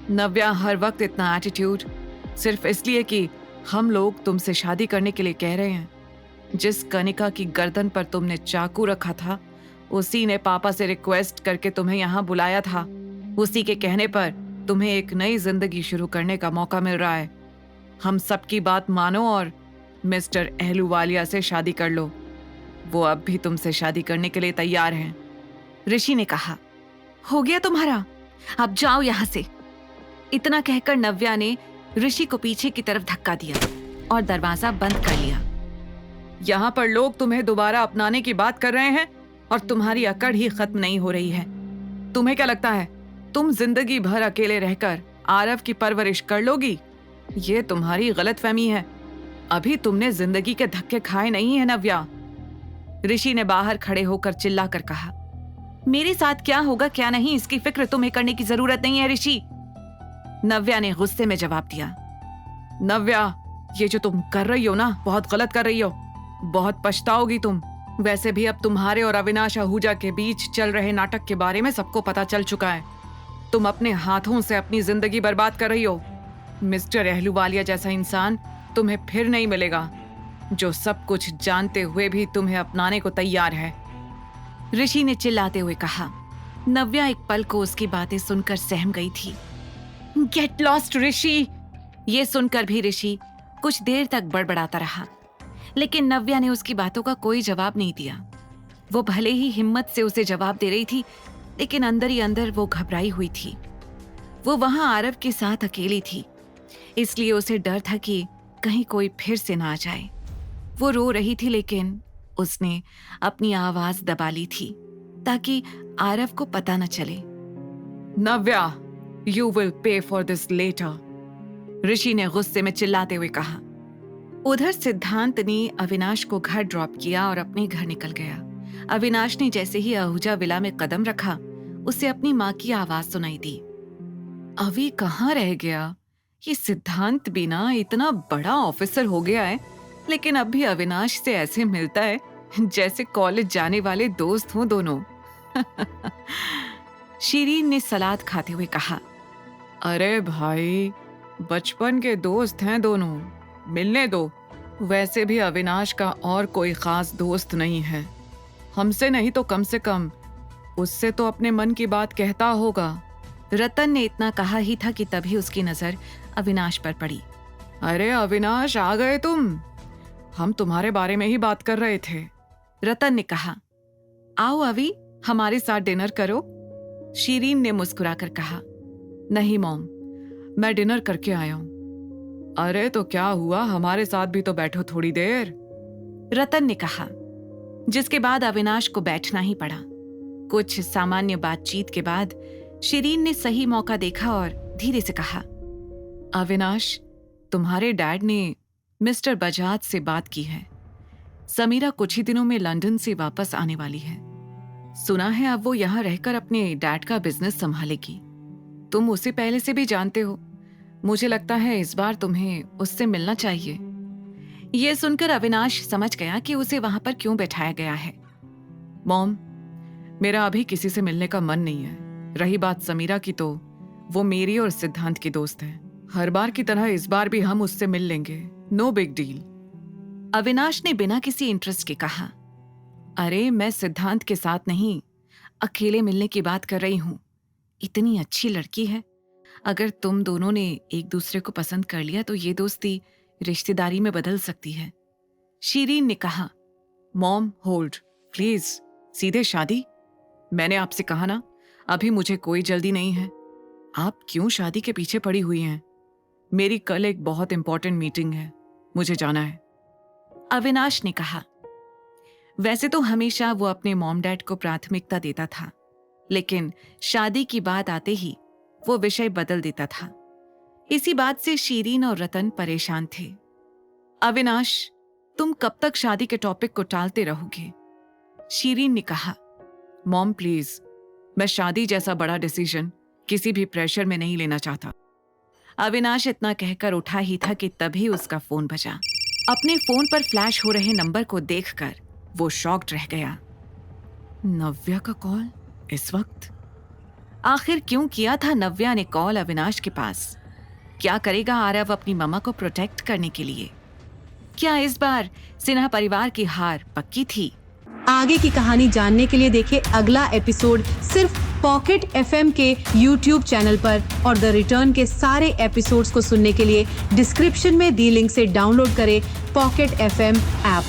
नव्या, हर वक्त इतना एटीट्यूड सिर्फ इसलिए कि हम लोग तुमसे शादी करने के लिए कह रहे हैं। जिस कनिका की गर्दन पर तुमने चाकू रखा था, उसी ने पापा से रिक्वेस्ट करके तुम्हें यहाँ बुलाया था। उसी के कहने पर तुम्हें एक नई जिंदगी शुरू करने का मौका मिल रहा है। हम सबकी बात मानो और मिस्टर अहलूवालिया से शादी कर लो। वो अब भी तुमसे शादी करने के लिए तैयार हैं। ऋषि ने कहा, हो गया तुम्हारा, अब जाओ यहाँ से। इतना कहकर नव्या ने ऋषि को पीछे की तरफ धक्का दिया और दरवाजा बंद कर लिया। यहाँ पर लोग तुम्हें दोबारा अपनाने की बात कर रहे हैं और तुम्हारी अकड़ ही खत्म नहीं हो रही है। तुम्हें क्या लगता है तुम जिंदगी भर अकेले रहकर आरव की परवरिश कर लोगी? ये तुम्हारी गलतफहमी है। अभी तुमने जिंदगी के धक्के खाए नहीं है नव्या। ऋषि ने बाहर खड़े होकर चिल्लाकर कहा, मेरे साथ क्या होगा क्या नहीं इसकी फिक्र तुम्हें करने की जरूरत नहीं है ऋषि। नव्या ने गुस्से में जवाब दिया, नव्या, ये जो तुम कर रही हो ना, बहुत गलत कर रही हो। बहुत पछताओगी तुम। वैसे भी अब तुम्हारे और अविनाश आहूजा के बीच चल रहे नाटक के बारे में सबको पता चल चुका है। तुम अपने हाथों से अपनी जिंदगी बर्बाद कर रही हो। मिस्टर अहलूवालिया जैसा इंसान तुम्हें फिर नहीं मिलेगा, जो सब कुछ जानते हुए भी तुम्हें अपनाने को तैयार है। ऋषि ने चिल्लाते हुए कहा। नव्या एक पल को उसकी बातें सुनकर सहम गई थी। गेट लॉस्ट ऋषि। ये सुनकर भी ऋषि कुछ देर तक बड़बड़ाता रहा, लेकिन नव्या ने उसकी बातों का कोई जवाब नहीं दिया। वो भले ही हिम्मत से उसे जवाब दे रही थी, लेकिन अंदर ही अंदर वो घबराई हुई थी। वो वहां आरव के साथ अकेली थी, इसलिए उसे डर था कि कहीं कोई फिर से ना आ जाए। वो रो रही थी, लेकिन उसने अपनी आवाज दबा ली थी ताकि आरव को पता न चले। Navya, you will pay for this letter, Rishi ने गुस्से में चिल्लाते हुए कहा। उधर सिद्धांत ने अविनाश को घर ड्रॉप किया और अपने घर निकल गया। अविनाश ने जैसे ही आहूजा विला में कदम रखा, उसे अपनी माँ की आवाज सुनाई दी। अभी कहाँ रह गया? ये सिद्धांत भी ना इतना बड़ा ऑफिसर हो गया है, लेकिन अब भी अविनाश से ऐसे मिलता है जैसे कॉलेज जाने वाले दोस्त हों दोनों। शीरीन ने सलाद खाते हुए कहा, अरे भाई, बचपन के दोस्त हैं दोनों, मिलने दो। वैसे भी अविनाश का और कोई खास दोस्त नहीं है। हमसे नहीं तो कम से कम उससे तो अपने मन की बात कहता होगा। रतन ने इतना कहा ही था कि तभी उसकी नजर अविनाश पर पड़ी। अरे अविनाश, आ गए तुम? हम तुम्हारे बारे में ही बात कर रहे थे। रतन ने कहा, आओ अभी हमारे साथ डिनर करो। शीरीन ने मुस्कुराकर कहा, नहीं मॉम, मैं डिनर करके आया हूं। अरे तो क्या हुआ, हमारे साथ भी तो बैठो थोड़ी देर, रतन ने कहा, जिसके बाद अविनाश को बैठना ही पड़ा। कुछ सामान्य बातचीत के बाद शीरीन ने सही मौका देखा और धीरे से कहा, अविनाश, तुम्हारे डैड ने मिस्टर बजाज से बात की है। समीरा कुछ ही दिनों में लंदन से वापस आने वाली है। सुना है अब वो यहाँ रहकर अपने डैड का बिजनेस संभालेगी। तुम उसे पहले से भी जानते हो। मुझे लगता है इस बार तुम्हें उससे मिलना चाहिए। यह सुनकर अविनाश समझ गया कि उसे वहां पर क्यों बैठाया गया है। मॉम, मेरा अभी किसी से मिलने का मन नहीं है। रही बात समीरा की, तो वो मेरी और सिद्धांत की दोस्त है। हर बार की तरह इस बार भी हम उससे मिल लेंगे, नो बिग डील। अविनाश ने बिना किसी इंटरेस्ट के कहा, अरे मैं सिद्धांत के साथ नहीं, अकेले मिलने की बात कर रही हूं। इतनी अच्छी लड़की है। अगर तुम दोनों ने एक दूसरे को पसंद कर लिया तो ये दोस्ती रिश्तेदारी में बदल सकती है। शीरीन ने कहा, मॉम होल्ड प्लीज, सीधे शादी? मैंने आपसे कहा ना, अभी मुझे कोई जल्दी नहीं है। आप क्यों शादी के पीछे पड़ी हुई हैं? मेरी कल एक बहुत इंपॉर्टेंट मीटिंग है, मुझे जाना है। अविनाश ने कहा। वैसे तो हमेशा वो अपने मॉम डैड को प्राथमिकता देता था, लेकिन शादी की बात आते ही वो विषय बदल देता था। इसी बात से शीरीन और रतन परेशान थे। अविनाश, तुम कब तक शादी के टॉपिक को टालते रहोगे? शीरीन ने कहा। मॉम प्लीज, मैं शादी जैसा बड़ा डिसीजन किसी भी प्रेशर में नहीं लेना चाहता। अविनाश इतना कहकर उठा ही था कि तभी उसका फोन बजा। अपने फोन पर फ्लैश हो रहे नंबर को देखकर वो शॉक्ड रह गया। नव्या का कॉल इस वक्त? आखिर क्यों किया था नव्या ने कॉल अविनाश के पास? क्या करेगा आरव अपनी मम्मा को प्रोटेक्ट करने के लिए? क्या इस बार सिन्हा परिवार की हार पक्की थी? आगे की कहानी जानने के लिए देखें अगला एपिसोड सिर्फ पॉकेट एफएम के यूट्यूब चैनल पर, और द रिटर्न के सारे एपिसोड्स को सुनने के लिए डिस्क्रिप्शन में दी लिंक से डाउनलोड करें पॉकेट एफएम ऐप।